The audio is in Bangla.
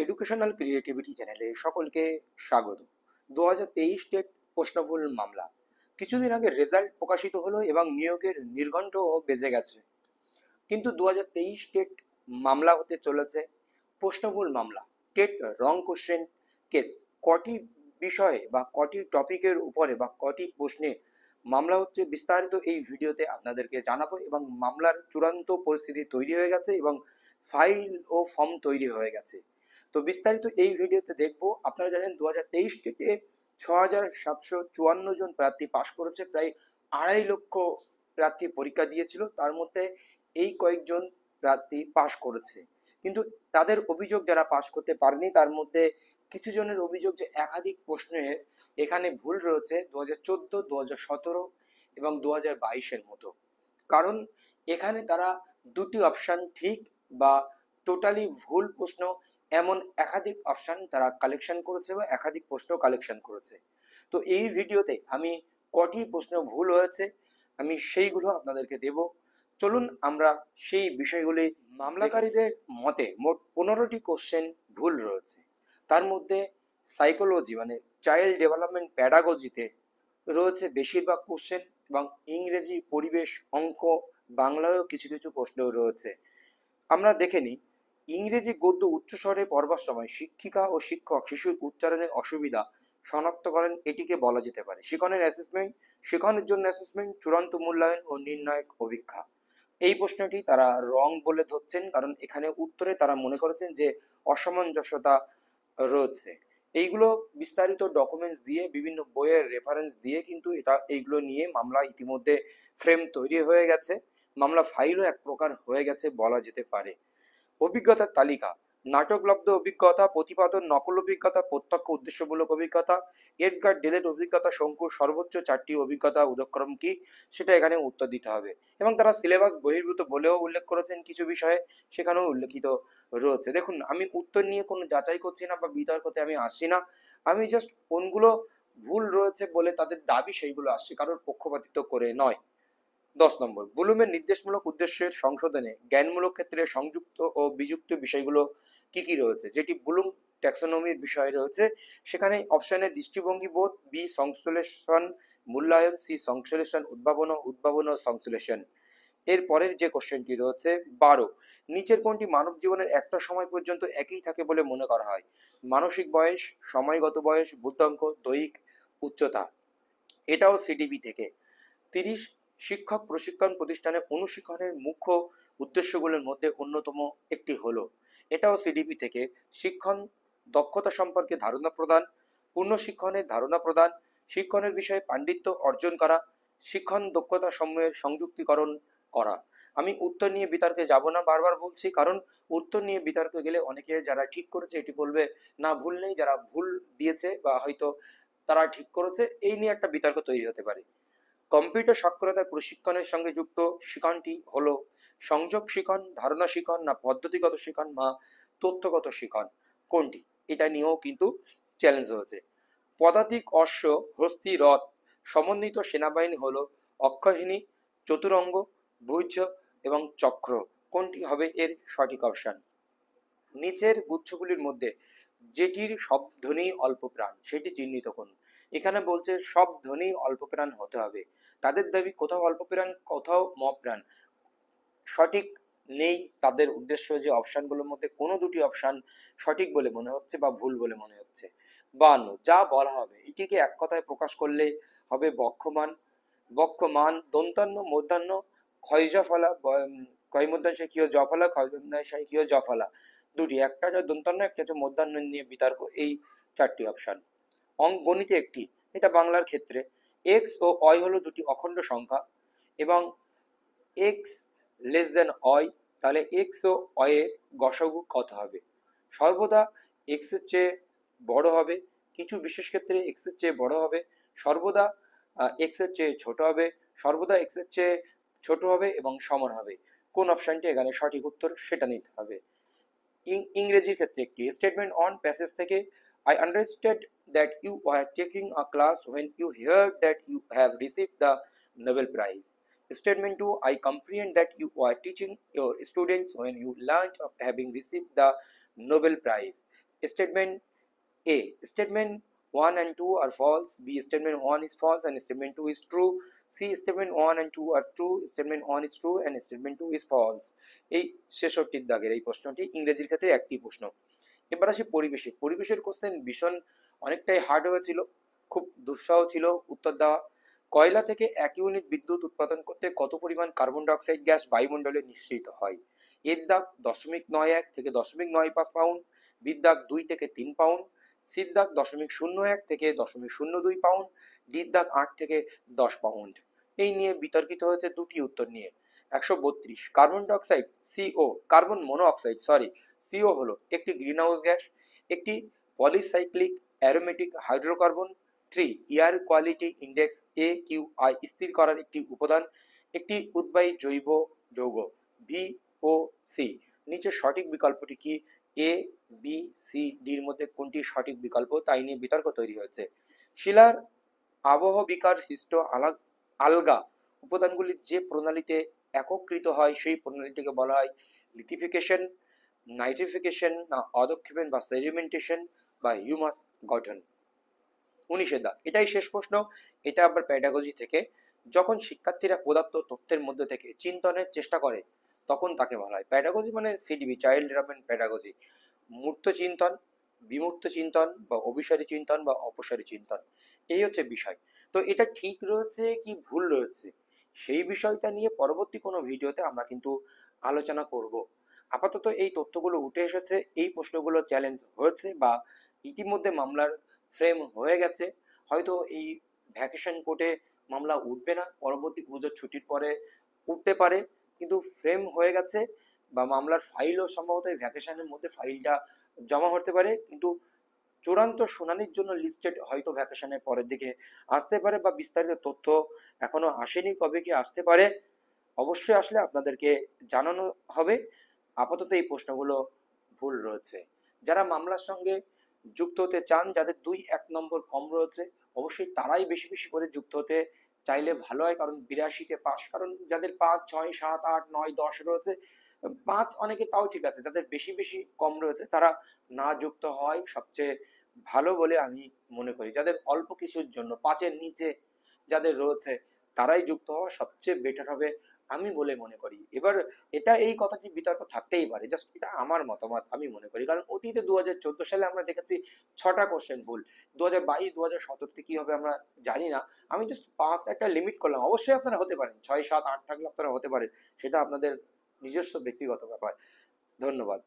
এডুকেশনাল ক্রিয়েটিভিটি চ্যানেলে সকলকে স্বাগত। 2023 টেট প্রশ্নভুল মামলা কিছুদিন আগে রেজাল্ট প্রকাশিত হলো এবং নিয়োগের নির্ঘণ্টও বেজে গেছে, কিন্তু 2023 টেট মামলা হতে চলেছে প্রশ্নভুল মামলা। টেট রং কোশ্চেন কেস। কটি বিষয়ে বা কটি টপিকের উপরে বা কটি প্রশ্নে মামলা হচ্ছে বিস্তারিত এই ভিডিওতে আপনাদেরকে জানাবো, এবং মামলার চূড়ান্ত পরিস্থিতি তৈরি হয়ে গেছে এবং ফাইল ও ফর্ম তৈরি হয়ে গেছে। তো বিস্তারিত এই ভিডিওতে দেখব। আপনারা জানেন 2023 থেকে 6,754 জন প্রার্থী পাশ করেছে, প্রায় 2.5 লক্ষ প্রার্থী পরীক্ষা দিয়েছিল, তার মধ্যে এই কয়েকজন প্রার্থী পাশ করেছে। কিন্তু তাদের অভিযোগ যারা পাশ করতে পারেনি, তার মধ্যে কিছু জনের অভিযোগ যে একাধিক প্রশ্নে এখানে ভুল রয়েছে 2014, 2017 এবং 2022-এর মতো। কারণ এখানে তারা দুটি অপশান ঠিক বা টোটালি ভুল প্রশ্ন এমন একাধিক অপশান তারা কালেকশন করেছে বা একাধিক প্রশ্ন কালেকশন করেছে। তো এই ভিডিওতে আমি কটি প্রশ্ন ভুল হয়েছে আমি সেইগুলো আপনাদেরকে দেব। চলুন আমরা সেই বিষয়গুলি। মামলাকারীদের মতে মোট 15টি কোশ্চেন ভুল রয়েছে। তার মধ্যে সাইকোলজি মানে চাইল্ড ডেভেলপমেন্ট প্যাডাগজিতে রয়েছে বেশিরভাগ কোশ্চেন, এবং ইংরেজি, পরিবেশ, অঙ্ক, বাংলায়ও কিছু কিছু প্রশ্ন রয়েছে। আমরা দেখে নিই। ইংরেজি গদ্য উচ্চস্বরে পড়বার সময় শিক্ষিকা ও শিক্ষক শিশুর উচ্চারণের অসুবিধা শনাক্ত করেন, এটিকে বলা যেতে পারে শিখনের অ্যাসেসমেন্ট। শিখনের জন্য অ্যাসেসমেন্ট, চূড়ান্ত মূল্যায়ন ও নির্ণায়ক অভিক্ষা। এই প্রশ্নটি তারা রং বলে ধরছেন, কারণ এখানে উত্তরে তারা মনে করেছেন যে অসামঞ্জস্যতা রয়েছে। এইগুলো বিস্তারিত ডকুমেন্টস দিয়ে, বিভিন্ন বইয়ের রেফারেন্স দিয়ে কিন্তু এইগুলো নিয়ে মামলা ইতিমধ্যে ফ্রেম তৈরি হয়ে গেছে, মামলা ফাইলও এক প্রকার হয়ে গেছে বলা যেতে পারে। অভিজ্ঞতার তালিকা: নাটকলব্ধ অভিজ্ঞতা, প্রতিপাদন, নকল অভিজ্ঞতা, প্রত্যক্ষ উদ্দেশ্যমূলক অভিজ্ঞতা, এডগার ডেলের অভিজ্ঞতা, শঙ্কুর সর্বোচ্চ 4টি অভিজ্ঞতা উদক্রম কি, সেটা এখানে উত্তর দিতে হবে। এবং তারা সিলেবাস বহির্ভূত বলেও উল্লেখ করেছেন কিছু বিষয়ে, সেখানেও উল্লেখিত রয়েছে। দেখুন, আমি উত্তর নিয়ে কোনো যাচাই করছি না বা বিতর্কতে আমি আসছি না, আমি জাস্ট কোনগুলো ভুল রয়েছে বলে তাদের দাবি সেইগুলো আসছে, কারোর পক্ষপাতিত্ব করে নয়। 10 নম্বর, ব্লুমের নির্দেশমূলক উদ্দেশ্যের সংশোধনে জ্ঞানমূলক ক্ষেত্রে সংযুক্ত ও বিযুক্ত বিষয়গুলো কি কি রয়েছে, যেটি ব্লুম ট্যাক্সোনমির বিষয় রয়েছে। সেখানে অপশানে দৃষ্টিভঙ্গি বোধ, বি সংশ্লেষণ মূল্যায়ন, সি সংশ্লেষণ উদ্ভাবন ও সংশ্লেষণ। এর পরের যে কোশ্চেনটি রয়েছে 12, নিচের কোনটি মানব জীবনের একটা সময় পর্যন্ত একই থাকে বলে মনে করা হয়? মানসিক বয়স, সময়গত বয়স, বুদ্ধাঙ্ক, দৈহিক উচ্চতা। এটাও সিডিবি থেকে। 30, শিক্ষক প্রশিক্ষণ প্রতিষ্ঠানে অনুশিক্ষণের মুখ্য উদ্দেশ্যগুলোর মধ্যে অন্যতম একটি হলো, এটাও সিডিপি থেকে। শিক্ষণ দক্ষতা সম্পর্কে ধারণা প্রদান, পূর্ণ শিক্ষণের ধারণা প্রদান, শিক্ষণের বিষয়ে পাণ্ডিত্য অর্জন করা, শিক্ষণ দক্ষতা সমূহের সংযুক্তিকরণ করা। আমি উত্তর নিয়ে বিতর্কে যাব না, বারবার বলছি, কারণ উত্তর নিয়ে বিতর্কে গেলে অনেকে যারা ঠিক করেছে এটি বলবে না ভুল নেই, যারা ভুল দিয়েছে বা হয়তো তারা ঠিক করেছে, এই নিয়ে একটা বিতর্ক তৈরি হতে পারে। কম্পিউটার সাক্ষরতার প্রশিক্ষণের সঙ্গে যুক্ত শিক্ষণটি হলো সংযোগ শিক্ষণ, ধারণা শিক্ষণ, না পদ্ধতিগত শিক্ষণ বা তথ্যগত শিক্ষণ, কোনটি? এটা নিয়েও কিন্তু চ্যালেঞ্জ হয়েছে। পদাতিক অশ্ব, হস্তি, রথ সমন্বিত সেনাবাহিনী হলো অক্ষহিনী, চতুরঙ্গ, ভুজ এবং চক্র, কোনটি হবে এর সঠিক অপশন? নিচের গুচ্ছগুলির মধ্যে যেটির সব ধ্বনি অল্প প্রাণ সেটি চিহ্নিত করুন। এখানে বলছে সব ধ্বনি অল্প প্রাণ হতে হবে। তাদের দাবি কোথাও অল্প প্রাণ, কোথাও মপ্রাণ। সঠিক নেই তাদের উদ্দেশ্য যে অপশানগুলোর মধ্যে কোনো দুটি অপশান সঠিক বলে মনে হচ্ছে বা ভুল বলে মনে হচ্ছে। 52, যা বলা হবে এটিকে এক কথায় প্রকাশ করলে হবে বক্ষমান। বক্ষমান দন্তান্ন মূর্ধন্য ক্ষয়জফলা, ক্ষয়মূর্ধন্য কিয় জফলা, ক্ষয়মূর্ধন্য কিয় জফলা, দুটি, একটা হচ্ছে দন্তান্ন, একটা হচ্ছে মূর্ধন্য নিয়ে বিতর্ক। এই 4টি অপশান। গণিতে একটি, এটা বাংলার ক্ষেত্রে। এক্স ও অয় হলো দুটি অখণ্ড সংখ্যা, এবং এক্স লেস দেন অয়, তাহলে এক্স ও অয়ের গসাগু কত হবে? সর্বদা এক্স এর চেয়ে বড় হবে, কিছু বিশেষ ক্ষেত্রে এক্স এর চেয়ে বড় হবে, সর্বদা এক্স এর চেয়ে ছোট হবে, সর্বদা এক্স এর চেয়ে ছোট হবে এবং সমান হবে। কোন অপশনটি এখানে সঠিক উত্তর সেটা নিতে হবে। ইংরেজির ক্ষেত্রে একটি স্টেটমেন্ট অন প্যাসেজ থেকে I understood that you are taking a class when you hear that you have received the Nobel Prize. Statement 2, I comprehend that you are teaching your students when you learned of having received the Nobel Prize. Statement A. Statement 1 and 2 are false. B. Statement 1 is false and statement 2 is true. C. Statement 1 and 2 are true. Statement 1 is true and statement 2 is false. এই 66 দাগের এই প্রশ্নটি ইংরেজির ক্ষেত্রে একটি প্রশ্ন। এবার আসি পরিবেশের কোশ্চেন ভীষণ অনেকটাই হার্ড হয়েছিল, খুব দুঃসহ ছিল উত্তর দেওয়া। কয়লা থেকে 1 ইউনিট বিদ্যুৎ উৎপাদন করতে কত পরিমাণ কার্বন ডাইঅক্সাইড গ্যাস বায়ুমণ্ডলে নিঃসৃত হয়? এর দাগ 0.91 থেকে 0.95 পাউন্ড, বির দাগ 2 থেকে 3 পাউন্ড, সির দাগ 0.01 থেকে 0.02 পাউন্ড, ডির দাগ 8 থেকে 10 পাউন্ড। এই নিয়ে বিতর্কিত হয়েছে দুটি উত্তর নিয়ে। 132 carbon dioxide CO, carbon monoxide CO হলো একটি গ্রিনহাউস গ্যাস, একটি polycyclic aromatic hydrocarbon. 3 air quality index AQI স্থির করার একটি উপাদান, একটি উদ্বায়ী জৈব যৌগ। বি ও সি, নিচে সঠিক বিকল্পটি কি? এ, বি, সি, ডির মধ্যে কোনটি সঠিক বিকল্প তাই নিয়ে বিতর্ক তৈরি হয়েছে। শিলার আবহবিকার সৃষ্ট আলগা উপাদানগুলি যে প্রণালীতে একত্রিত হয় সেই প্রণালীটিকে বলা হয় লিথিফিকেশন, নাইট্রিফিকেশন না অধঃক্ষেপণ বা সেডিমেন্টেশন বা হিউমাস গঠন। 19 দাগ, এটাই শেষ প্রশ্ন, এটা আবার প্যাডাগজি থেকে। যখন শিক্ষার্থীরা পদার্থ তথ্যের মধ্যে থেকে চিন্তনের চেষ্টা করে তখন তাকে বলা হয় প্যাডাগজি, মানে সিডিবি, চাইল্ড ডেভেলপমেন্ট প্যাডাগজি। মূর্ত চিন্তন, বিমূর্ত চিন্তন বা অভিসারী চিন্তন বা অপসারী চিন্তন, এই হচ্ছে বিষয়। তো এটা ঠিক রয়েছে কি ভুল রয়েছে সেই বিষয়টা নিয়ে পরবর্তী কোনো ভিডিওতে আমরা কিন্তু আলোচনা করব। আপাতত এই তথ্যগুলো উঠে এসেছে, এই প্রশ্নগুলো চ্যালেঞ্জ হয়েছে বা ইতিমধ্যে মামলার ফ্রেম হয়ে গেছে। হয়তো এই ভ্যাকেশন কোর্টে মামলা উঠবে না, পরবর্তী পুজোর ছুটির পরে উঠতে পারে, কিন্তু ফ্রেম হয়ে গেছে বা মামলার ফাইলও সম্ভবত এই ভ্যাকেশনের মধ্যে ফাইলটা জমা হতে পারে, কিন্তু চূড়ান্ত শুনানির জন্য লিস্টেড হয়তো ভ্যাকেশনের পরের দিকে আসতে পারে বা বিস্তারিত তথ্য এখনো আসেনি, কবে কি আসতে পারে অবশ্যই আসলে আপনাদেরকে জানানো হবে। আপাতত এই প্রশ্নগুলো ভুল রয়েছে। যারা মামলার সঙ্গে যুক্ত হতে চান, যাদের 2-1 নম্বর কম রয়েছে, অবশ্যই তারাই বেশি বেশি করে যুক্ত হতে চাইলে ভালো হয়, কারণ 82-তে পাস। কারণ যাদের 5, 6, 7, 8, 9, 10 রয়েছে, 5 অনেকে তাও ঠিক আছে, যাদের বেশি বেশি কম রয়েছে তারা না যুক্ত হয় সবচেয়ে ভালো বলে আমি মনে করি। যাদের অল্প কিছুর জন্য 5-এর নিচে যাদের রয়েছে তারাই যুক্ত হওয়া সবচেয়ে বেটার হবে আমি বলে মনে করি। এবার এটা এই কথাটি বিতর্ক থাকতেই পারে, জাস্ট এটা আমার মতামত আমি মনে করি, কারণ অতীতে 2014 সালে আমরা দেখেছি 6টা কোশ্চেন ভুল। 2022, 2017 কি হবে আমরা জানি না। আমি জাস্ট 5 একটা লিমিট করলাম, অবশ্যই আপনারা হতে পারেন 6, 7, 8 থাকলে আপনারা হতে পারেন, সেটা আপনাদের নিজস্ব ব্যক্তিগত ব্যাপার। ধন্যবাদ।